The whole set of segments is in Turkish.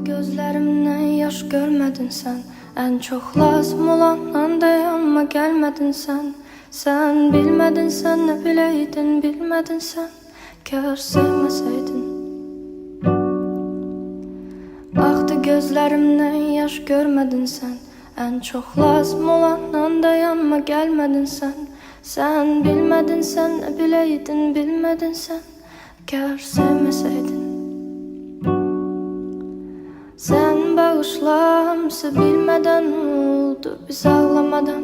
gözlerimden yaş görmedin sen. En çok lazım olan anda yanıma gelmedin sen. Sen bilmedin, sen ne bileydin, bilmedin sen. Kör sevmeseydin. Aktı gözlerimden yaş görmedin sen. En çok lazım olan anda yanıma gelmedin sen. Sen bilmedin, sen ne bileydin, bilmedin sen. Kör sevmeseydin. Sen bağışla, hamısı bilmeden oldu. Biz ağlamadan,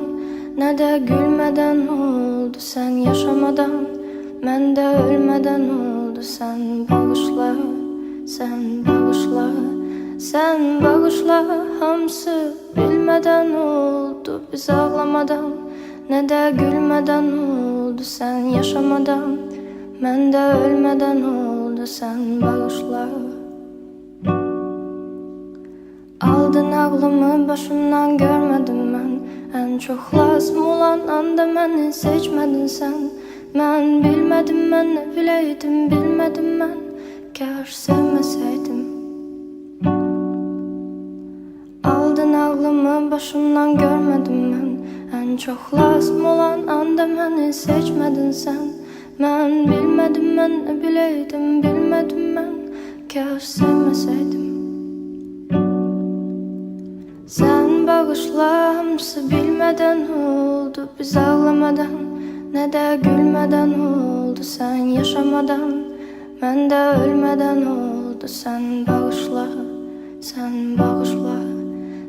ne de gülmeden oldu. Sen yaşamadan, mən de ölmeden oldu. Sen bağışla, sen bağışla. Sen bağışla, hamısı bilmeden oldu. Biz ağlamadan, ne de gülmeden oldu. Sen yaşamadan, mən de ölmeden oldu. Sen bağışla. Aldın ağlımı başımdan görmedim ben. En çok lazım olan anda beni seçmedin sen. Ben bilmedim, ben ne bileydim, bilmedim ben. Kör sevmeseydim. Aldın ağlımı başımdan görmedim ben. En çok lazım olan anda beni seçmedin sen. Ben bilmedim, ben ne bileydim, bilmedim ben. Kör sevmeseydim. Sen bağışla, hamısı bilmeden oldu. Biz ağlamadan, ne de gülmeden oldu. Sen yaşamadan, mən de ölmeden oldu. Sen bağışla, sen bağışla.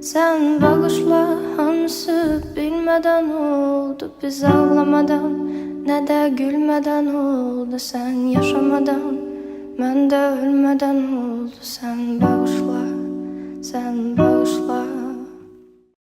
Sen bağışla, hamısı bilmeden oldu. Biz ağlamadan, ne de gülmeden oldu. Sen yaşamadan, mən de ölmeden oldu. Sen bağışla, sen bağışla.